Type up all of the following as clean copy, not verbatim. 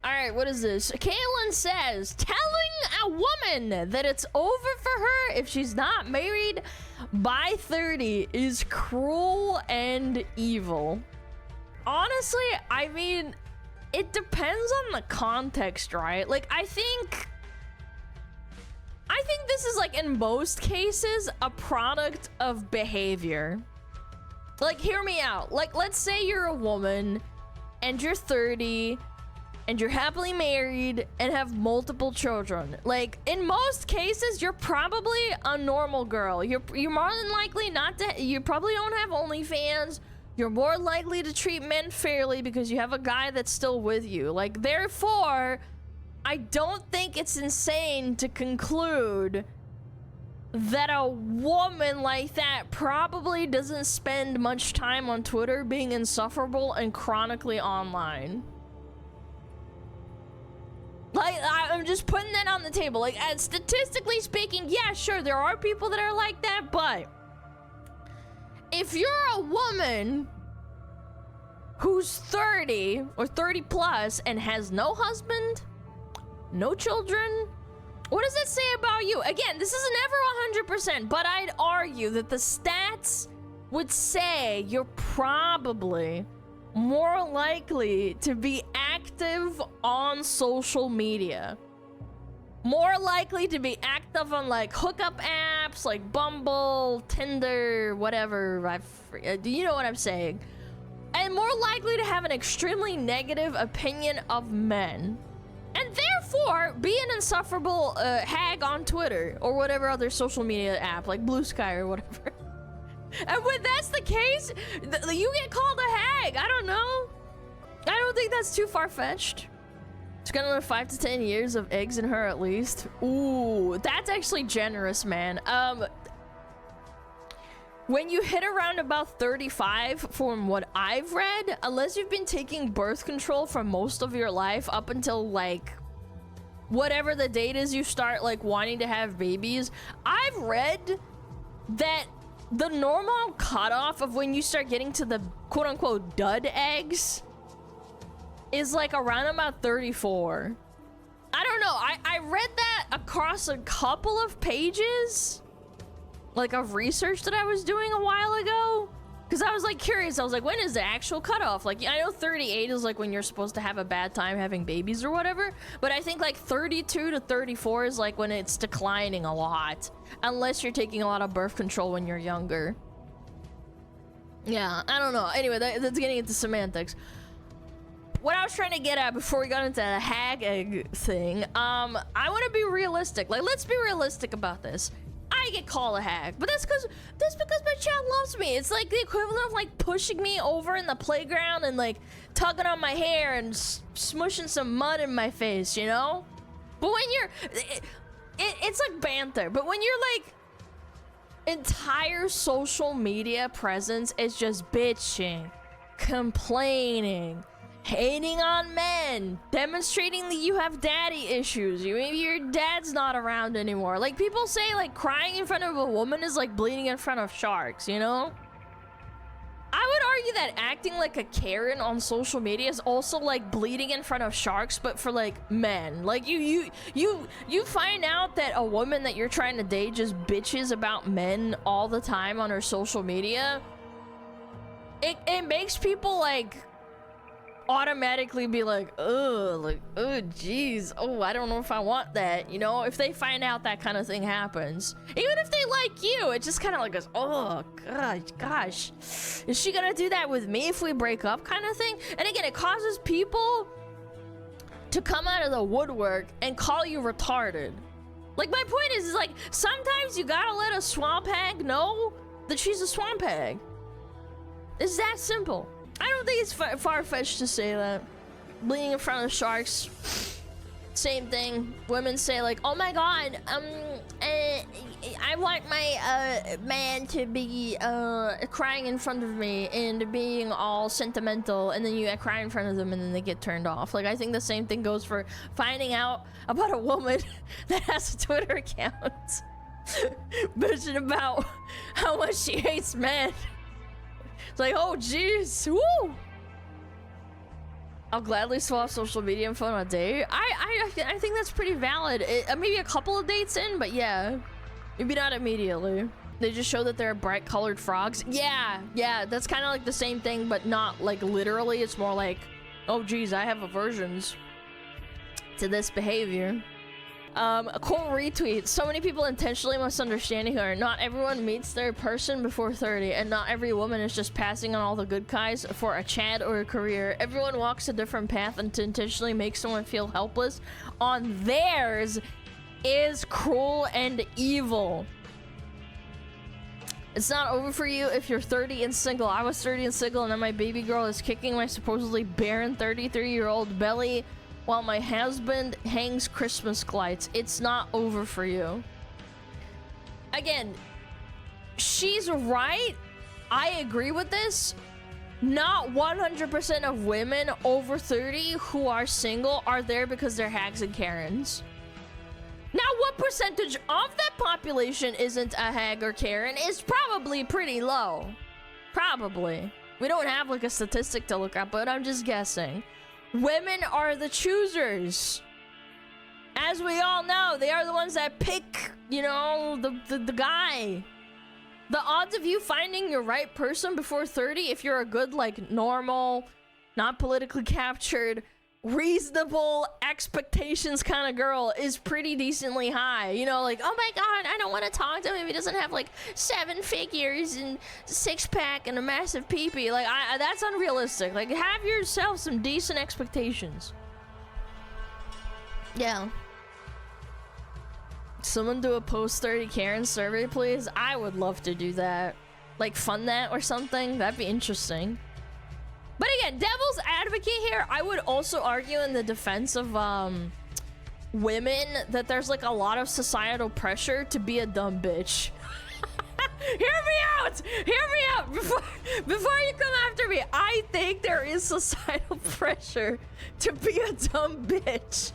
Alright, what is this? Kaylin says, telling a woman that it's over for her if she's not married by 30 is cruel and evil. Honestly, I mean, it depends on the context, right? Like, I think this is, like, in most cases, a product of behavior. Like, hear me out. Like, let's say you're a woman and you're 30 and you're happily married and have multiple children. Like, in most cases, you're probably a normal girl. You're more than likely not to, you probably don't have OnlyFans. You're more likely to treat men fairly because you have a guy that's still with you. Like, therefore, I don't think it's insane to conclude that a woman like that probably doesn't spend much time on Twitter being insufferable and chronically online. Like, I'm just putting that on the table. Like, statistically speaking, yeah, sure, there are people that are like that, but if you're a woman who's 30 or 30 plus and has no husband, no children, what does that say about you? Again, this is never 100%, but I'd argue that the stats would say you're probably more likely to be active on social media. More likely to be active on, like, hookup apps like Bumble, Tinder, whatever. You know what I'm saying. And more likely to have an extremely negative opinion of men. And therefore, be an insufferable hag on Twitter or whatever other social media app, like Blue Sky or whatever. And when that's the case, you get called a hag. I don't know. I don't think that's too far-fetched. It's gonna live 5 to 10 years of eggs in her at least. Ooh, that's actually generous, man. When you hit around about 35, from what I've read, unless you've been taking birth control for most of your life up until, like, whatever the date is you start, like, wanting to have babies, I've read that the normal cutoff of when you start getting to the quote-unquote dud eggs is, like, around about 34. I don't know. I read that across a couple of pages, like, of research that I was doing a while ago, because I was, like, curious. I was like, when is the actual cutoff? Like, I know 38 is, like, when you're supposed to have a bad time having babies or whatever, but I think, like, 32 to 34 is, like, when it's declining a lot, unless you're taking a lot of birth control when you're younger. Yeah, I don't know. Anyway, that's getting into semantics. What I was trying to get at before we got into the hag egg thing, I want to be realistic. Like, let's be realistic about this. I get called a hag, but that's because my child loves me. It's like the equivalent of, like, pushing me over in the playground and, like, tugging on my hair and smushing some mud in my face, you know? But when you're, it's like banter. But when you're, like, entire social media presence is just bitching, complaining, hating on men, demonstrating that you have daddy issues. Maybe your dad's not around anymore. Like, people say, like, crying in front of a woman is like bleeding in front of sharks, you know? I would argue that acting like a Karen on social media is also like bleeding in front of sharks, but for, like, men. Like, you find out that a woman that you're trying to date just bitches about men all the time on her social media. It makes people, like, automatically be like, oh, geez, oh, I don't know if I want that, you know? If they find out that kind of thing happens, even if they like you, it just kind of like goes, oh, gosh, is she gonna do that with me if we break up, kind of thing? And again, it causes people to come out of the woodwork and call you retarded. Like, my point is like, sometimes you gotta let a swamp hag know that she's a swamp hag. It's that simple. I don't think it's far-fetched to say that. Bleeding in front of sharks, same thing. Women say, like, oh my god, I want my man to be crying in front of me and being all sentimental, and then you cry in front of them and then they get turned off. Like, I think the same thing goes for finding out about a woman that has a Twitter account. bitching about how much she hates men. It's like, oh jeez, woo! I'll gladly swap social media info on a date. I think that's pretty valid. Maybe a couple of dates in, but yeah, maybe not immediately. They just show that they're bright colored frogs. Yeah, that's kind of like the same thing, but not like literally. It's more like, oh geez, I have aversions to this behavior. A cool retweet. So many people intentionally misunderstanding her. Not everyone meets their person before 30, and not every woman is just passing on all the good guys for a chat or a career. Everyone walks a different path, and to intentionally make someone feel helpless on theirs is cruel and evil. It's not over for you if you're 30 and single. I was 30 and single, and then my baby girl is kicking my supposedly barren 33-year-old belly while my husband hangs Christmas lights. It's not over for you. Again, she's right. I agree with this. Not 100% of women over 30 who are single are there because they're hags and Karens. Now, what percentage of that population isn't a hag or Karen is probably pretty low. Probably. We don't have like a statistic to look up, but I'm just guessing. Women are the choosers. As we all know, they are the ones that pick, you know, the guy. The odds of you finding your right person before 30, if you're a good, like, normal, not politically captured, reasonable expectations kind of girl, is pretty decently high. You know, like, oh my god, I don't want to talk to him if he doesn't have like 7 figures and 6-pack and a massive pee-pee. Like, that's unrealistic. Like, have yourself some decent expectations. Yeah. Someone do a post-30 Karen survey, please. I would love to do that. Like, fund that or something. That'd be interesting. But again, devil's advocate here, I would also argue in the defense of women that there's like a lot of societal pressure to be a dumb bitch. Hear me out! Hear me out! Before you come after me, I think there is societal pressure to be a dumb bitch.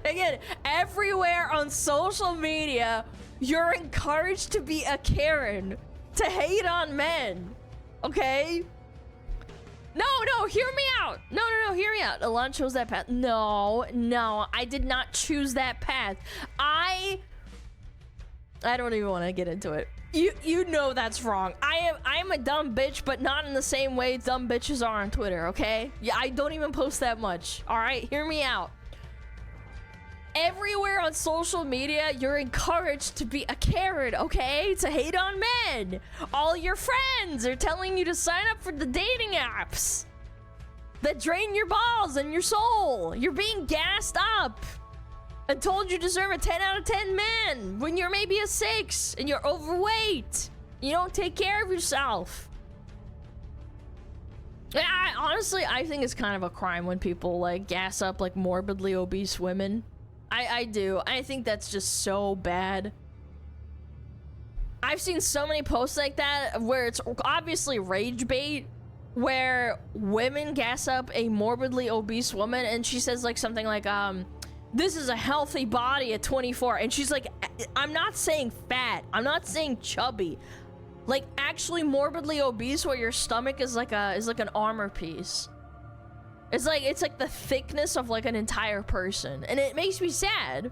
Again, everywhere on social media, you're encouraged to be a Karen, to hate on men, okay? No, hear me out. No, hear me out. Alana chose that path. No, I did not choose that path. I don't even want to get into it. You know that's wrong. I am a dumb bitch, but not in the same way dumb bitches are on Twitter, okay? Yeah, I don't even post that much. All right, hear me out. Everywhere on social media, you're encouraged to be a Karen, okay? To hate on men. All your friends are telling you to sign up for the dating apps that drain your balls and your soul. You're being gassed up and told you deserve a 10 out of 10 man when you're maybe a 6 and you're overweight. You don't take care of yourself. Honestly, I think it's kind of a crime when people like gas up like morbidly obese women. I do. I think that's just so bad. I've seen so many posts like that where it's obviously rage bait, where women gas up a morbidly obese woman and she says like something like, this is a healthy body at 24. And she's like, I'm not saying fat. I'm not saying chubby. Like actually morbidly obese where your stomach is like an armor piece. It's like the thickness of like an entire person, and it makes me sad.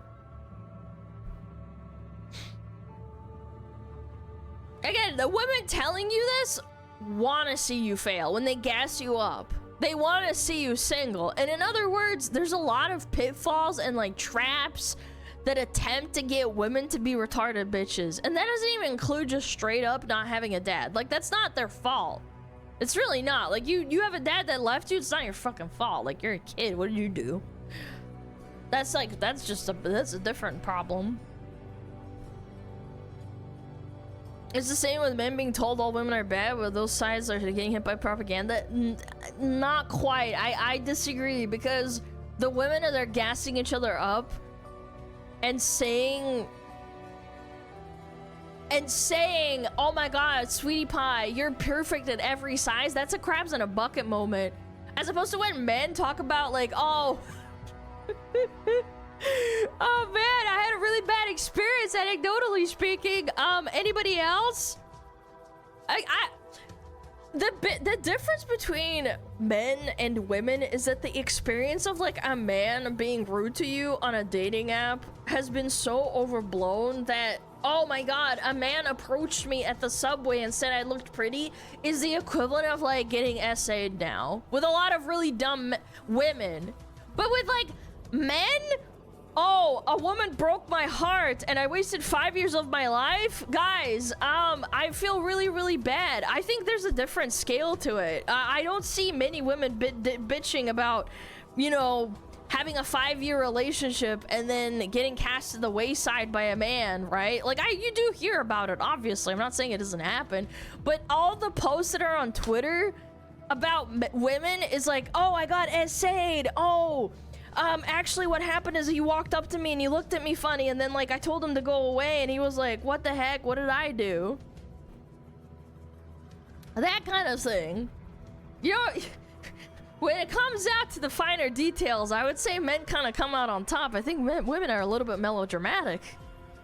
Again, the women telling you this want to see you fail when they gas you up. They want to see you single. And in other words, there's a lot of pitfalls and like traps that attempt to get women to be retarded bitches. And that doesn't even include just straight up not having a dad. Like, that's not their fault. It's really not. Like, you have a dad that left you, it's not your fucking fault. Like, you're a kid, what did you do? That's a different problem. It's the same with men being told all women are bad, but those sides are getting hit by propaganda. Not quite. I disagree, because the women that are gassing each other up and saying, oh my god, sweetie pie, you're perfect at every size, that's a crabs in a bucket moment. As opposed to when men talk about like, oh, Oh man, I had a really bad experience, anecdotally speaking. Anybody else? The difference between men and women is that the experience of like a man being rude to you on a dating app has been so overblown that, oh my god, a man approached me at the subway and said I looked pretty is the equivalent of like getting essayed now with a lot of really dumb women. But with like men, oh, a woman broke my heart and I wasted 5 years of my life? Guys, I feel really, really bad. I think there's a different scale to it. I don't see many women bitching about, you know, having a 5-year relationship and then getting cast to the wayside by a man, right? Like, you do hear about it, obviously. I'm not saying it doesn't happen. But all the posts that are on Twitter about women is like, oh, I got essayed. Oh, actually what happened is he walked up to me and he looked at me funny and then like I told him to go away and he was like, what the heck, what did I do? That kind of thing. You know, when it comes out to the finer details, I would say men kind of come out on top. I think women are a little bit melodramatic.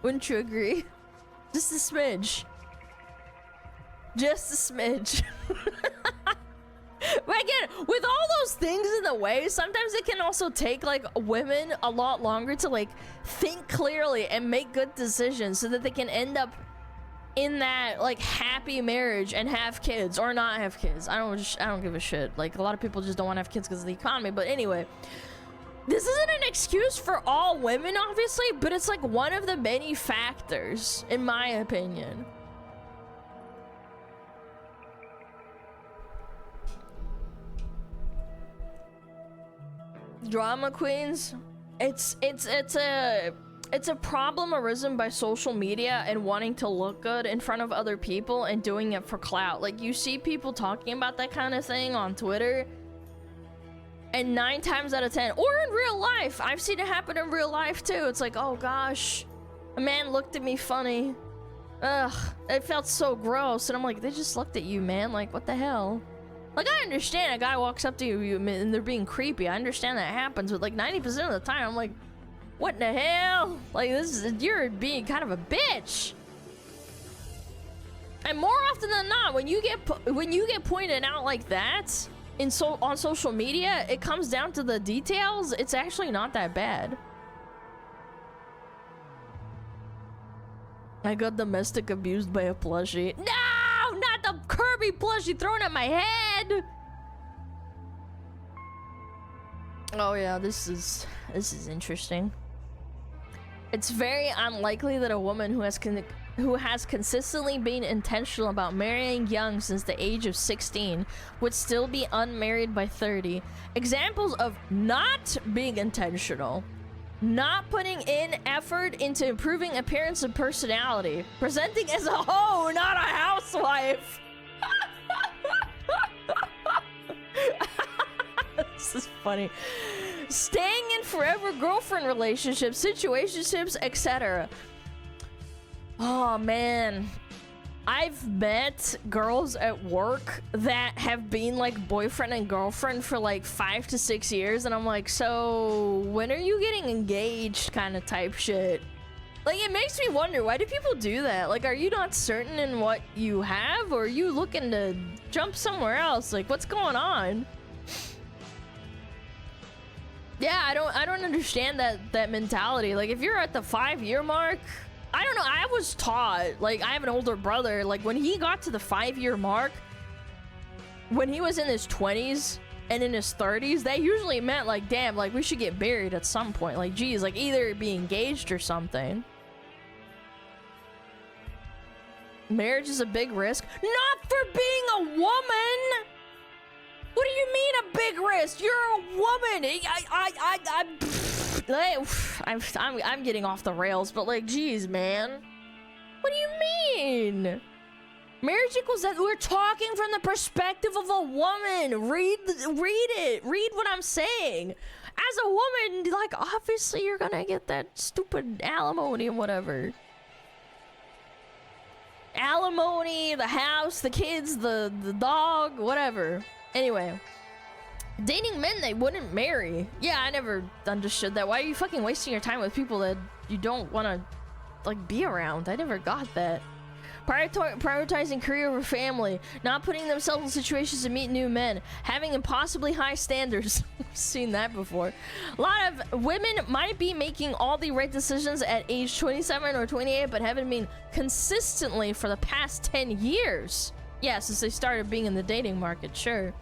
Wouldn't you agree? Just a smidge. Just a smidge. But again, with all those things in the way, sometimes it can also take like women a lot longer to like think clearly and make good decisions so that they can end up in that like happy marriage and have kids or not have kids. I don't give a shit. Like a lot of people just don't want to have kids because of the economy. But anyway, this isn't an excuse for all women, obviously, but it's like one of the many factors, in my opinion. Drama queens, it's a problem arisen by social media and wanting to look good in front of other people and doing it for clout. Like you see people talking about that kind of thing on Twitter, and 9 times out of 10, or in real life, I've seen it happen in real life too. It's like, oh gosh, a man looked at me funny. Ugh, it felt so gross. And I'm like, they just looked at you, man. Like, what the hell? Like, I understand a guy walks up to you and they're being creepy. I understand that happens, but like 90% of the time, I'm like, what the hell? Like, you're being kind of a bitch. And more often than not, when you get pointed out like that on social media, it comes down to the details. It's actually not that bad. I got domestic abused by a plushie. No! Not the Kirby plushie thrown at my head! Oh yeah, this is interesting. It's very unlikely that a woman who has consistently been intentional about marrying young since the age of 16 would still be unmarried by 30. Examples of not being intentional: not putting in effort into improving appearance and personality, presenting as a hoe, not a housewife. This is funny. Staying in forever girlfriend relationships, situationships, etc. Oh man, I've met girls at work that have been like boyfriend and girlfriend for like 5 to 6 years, and I'm like, so when are you getting engaged, kind of type shit. Like, it makes me wonder, why do people do that? Like, are you not certain in what you have, or are you looking to jump somewhere else? Like, what's going on? Yeah, I don't understand that mentality. Like, if you're at the 5-year mark, I don't know, I was taught, like, I have an older brother, like, when he got to the 5-year mark, when he was in his 20s and in his 30s, that usually meant, like, damn, like, we should get married at some point. Like, geez, like, either be engaged or something. Marriage is a big risk. Not for being a woman! What do you mean a big risk? You're a woman! I'm getting off the rails, but like, geez, man. What do you mean? Marriage equals that. We're talking from the perspective of a woman. Read it. Read what I'm saying. As a woman, like, obviously you're gonna get that stupid alimony and whatever. Alimony, the house, the kids, the dog, whatever. Anyway, Dating men they wouldn't marry. Yeah, I never understood that. Why are you fucking wasting your time with people that you don't want to, like, be around? I never got that. Prioritizing career over family, not putting themselves in situations to meet new men, having impossibly high standards. I've seen that before. A lot of women might be making all the right decisions at age 27 or 28, but haven't been consistently for the past 10 years. Yeah, since they started being in the dating market, sure.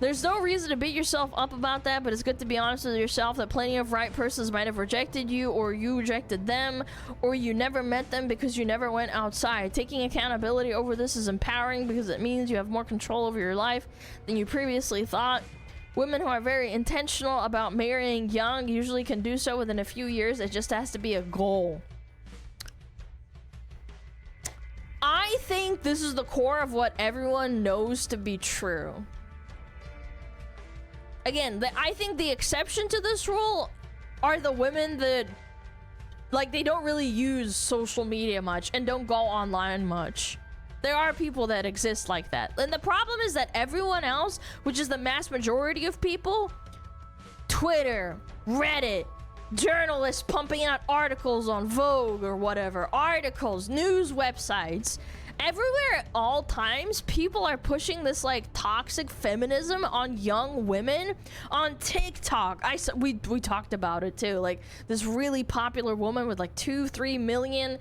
There's no reason to beat yourself up about that, but it's good to be honest with yourself that plenty of right persons might have rejected you, or you rejected them, or you never met them because you never went outside. Taking accountability over this is empowering because it means you have more control over your life than you previously thought. Women who are very intentional about marrying young usually can do so within a few years. It just has to be a goal. I think this is the core of what everyone knows to be true. Again, I think the exception to this rule are the women that, like, they don't really use social media much and don't go online much. There are people that exist like that. And the problem is that everyone else, which is the mass majority of people, Twitter, Reddit, journalists pumping out articles on Vogue or whatever, articles, news websites, everywhere at all times, people are pushing this like toxic feminism on young women on TikTok. We talked about it too. Like this really popular woman with like 2-3 million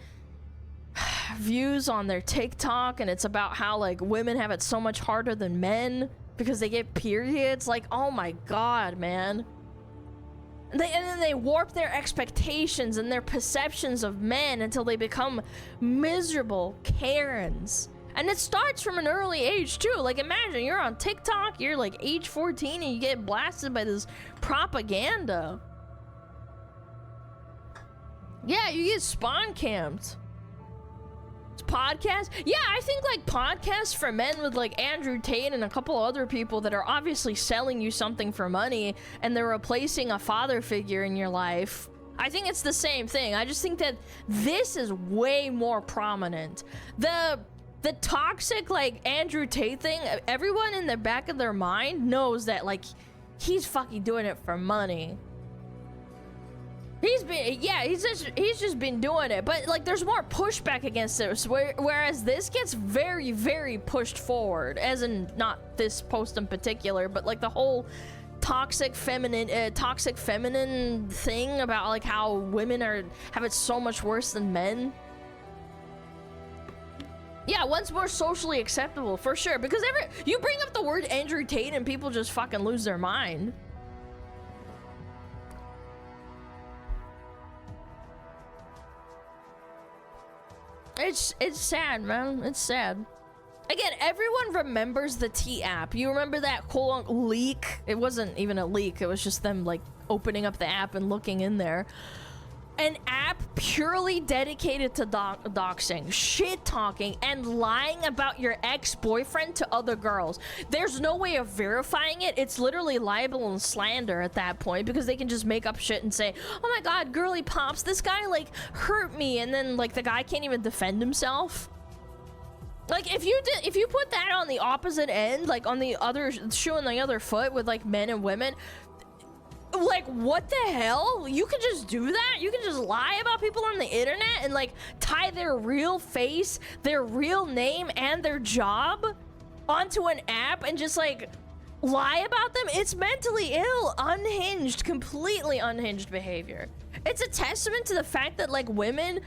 views on their TikTok, and it's about how like women have it so much harder than men because they get periods. Like, oh my god, man. And then they warp their expectations and their perceptions of men until they become miserable Karens. And it starts from an early age too. Like imagine you're on TikTok, you're like age 14 and you get blasted by this propaganda. Yeah, you get spawn camped. Podcast, yeah, I think like podcasts for men with like Andrew Tate and a couple other people that are obviously selling you something for money and they're replacing a father figure in your life. I think it's the same thing. I just think that this is way more prominent. The toxic like Andrew Tate thing, everyone in the back of their mind knows that like he's fucking doing it for money. He's just been doing it, but like there's more pushback against it, whereas this gets very, very pushed forward, as in not this post in particular, but like the whole toxic feminine thing about like how women have it so much worse than men. Yeah, one's more socially acceptable for sure, because you bring up the word Andrew Tate and people just fucking lose their mind. It's sad, man. It's sad. Again, everyone remembers the T app. You remember that quote leak? It wasn't even a leak. It was just them like opening up the app and looking in there. An app purely dedicated to doxing, shit talking, and lying about your ex-boyfriend to other girls. There's no way of verifying it. It's literally libel and slander at that point, because they can just make up shit and say, oh my god, girly pops, this guy like hurt me, and then like the guy can't even defend himself. Like if you put that on the opposite end, like on the other shoe on the other foot with like men and women, like what the hell? You can just do that? You can just lie about people on the internet and like tie their real face, their real name, and their job onto an app and just like lie about them? It's mentally ill, unhinged, completely unhinged behavior. It's a testament to the fact that like women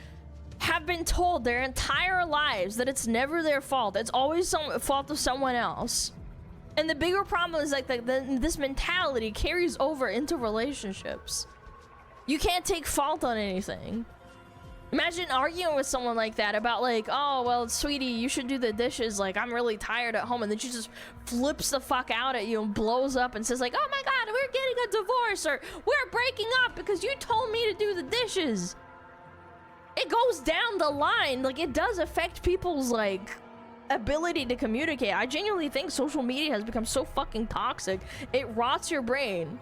have been told their entire lives that it's never their fault. It's always some fault of someone else. And the bigger problem is like this mentality carries over into relationships. You can't take fault on anything. Imagine arguing with someone like that about like, oh, well, sweetie, you should do the dishes. Like, I'm really tired at home. And then she just flips the fuck out at you and blows up and says like, oh my God, we're getting a divorce, or we're breaking up because you told me to do the dishes. It goes down the line. Like, it does affect people's like ability to communicate. I genuinely think social media has become so fucking toxic. It rots your brain.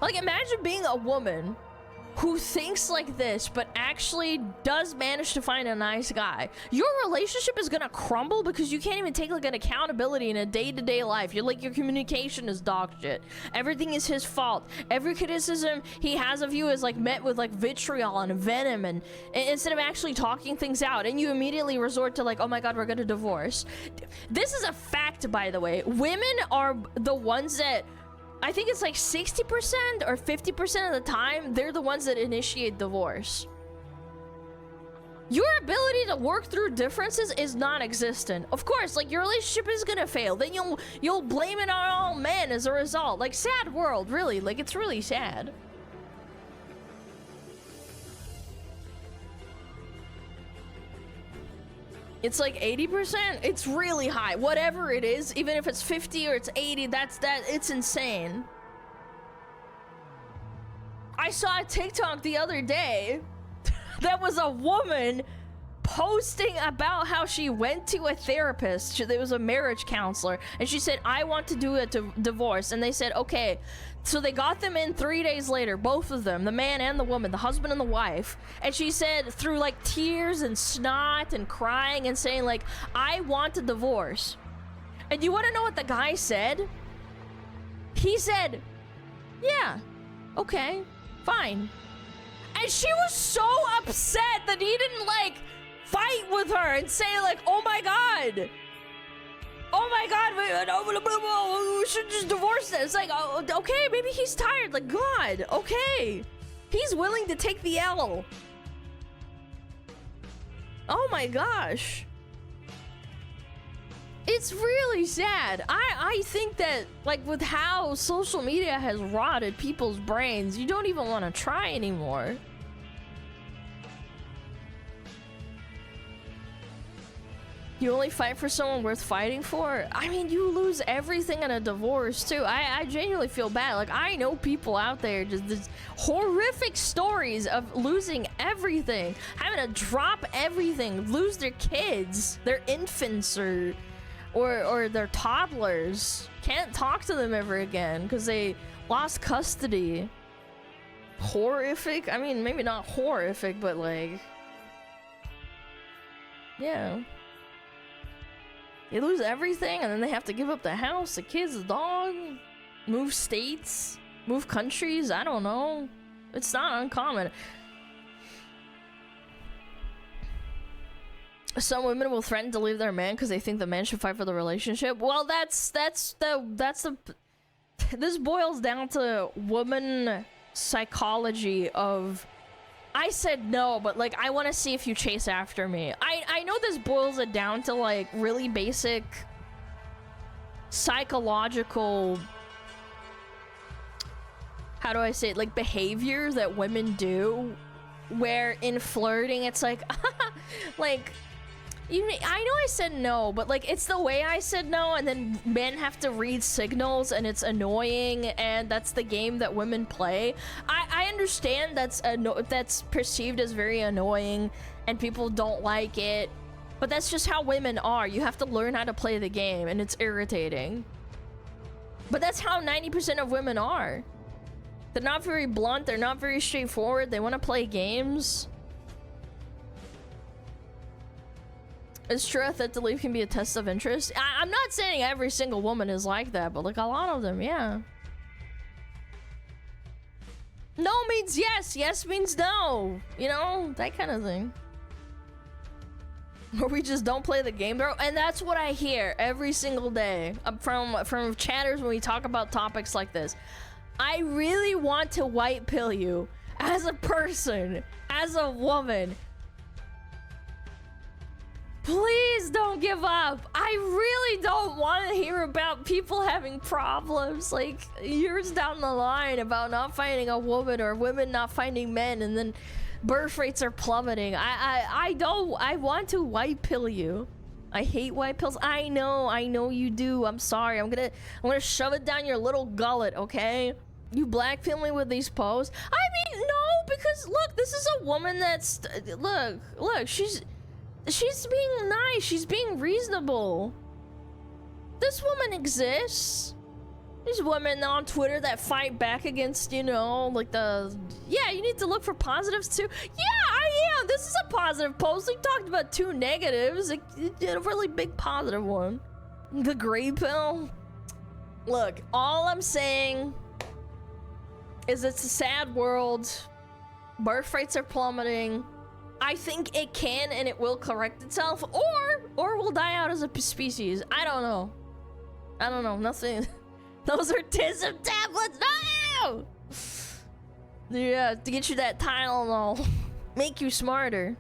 Like, imagine being a woman who thinks like this but actually does manage to find a nice guy, your relationship is gonna crumble because you can't even take like an accountability in a day-to-day life. You're like, your communication is dog shit. Everything is his fault. Every criticism he has of you is like met with like vitriol and venom, and instead of actually talking things out, and you immediately resort to like, oh my god, we're gonna divorce. This is a fact, by the way. Women are the ones that, I think it's like 60% or 50% of the time, they're the ones that initiate divorce. Your ability to work through differences is non-existent. Of course, like, your relationship is gonna fail. Then you'll blame it on all men as a result. Like, sad world, really. Like, it's really sad. It's like 80%. It's really high. Whatever it is, even if it's 50 or it's 80, it's insane. I saw a TikTok the other day that was a woman posting about how she went to a therapist. There was a marriage counselor, and she said, I want to do a divorce. And they said, okay. So they got them in 3 days later, both of them, the man and the woman, the husband and the wife. And she said, through like tears and snot and crying and saying like, I want a divorce. And you want to know what the guy said? He said, yeah, okay, fine. And she was so upset that he didn't like fight with her and say like, oh my god, we should just divorce this. Like, oh, okay, maybe he's tired. Like, God, okay. He's willing to take the L. Oh my gosh. It's really sad. I think that, like, with how social media has rotted people's brains, you don't even want to try anymore. You only fight for someone worth fighting for? I mean, you lose everything in a divorce, too. I genuinely feel bad. Like, I know people out there, just horrific stories of losing everything. Having to drop everything, lose their kids, their infants, or their toddlers. Can't talk to them ever again because they lost custody. Horrific? I mean, maybe not horrific, but like... yeah. You lose everything, and then they have to give up the house, the kids, the dog, move states, move countries. I don't know. It's not uncommon. Some women will threaten to leave their man because they think the man should fight for the relationship. Well, that's the. This boils down to woman psychology of, I said no, but like, I want to see if you chase after me. I know this boils it down to like really basic psychological, how do I say it, like behavior that women do, where in flirting it's like, like, I know I said no, but like, it's the way I said no, and then men have to read signals, and it's annoying, and that's the game that women play. I understand that's perceived as very annoying, and people don't like it, but that's just how women are. You have to learn how to play the game, and it's irritating. But that's how 90% of women are. They're not very blunt, they're not very straightforward, they want to play games. It's true that the leave can be a test of interest. I'm not saying every single woman is like that, but like a lot of them, yeah. No means yes, yes means no. You know, that kind of thing. Or we just don't play the game, bro. And that's what I hear every single day from chatters when we talk about topics like this. I really want to white pill you as a person, as a woman. Please don't give up. I really don't want to hear about people having problems like years down the line about not finding a woman or women not finding men, and then birth rates are plummeting. I want to white pill you. I hate white pills. I know you do. I'm sorry. I'm gonna shove it down your little gullet, okay? You blackpill me with these posts. I mean, no, because look, this is a woman that's look, she's being nice. She's being reasonable. This woman exists. These women on Twitter that fight back against, you know, like the... Yeah, you need to look for positives too. Yeah, I am. This is a positive post. We talked about 2 negatives. Like, you did a really big positive one. The gray pill. Look, all I'm saying is it's a sad world. Birth rates are plummeting. I think it can and it will correct itself, or we'll die out as a species. I don't know. I don't know. Nothing. Those are tism tablets. No! Yeah, to get you that Tylenol. Make you smarter.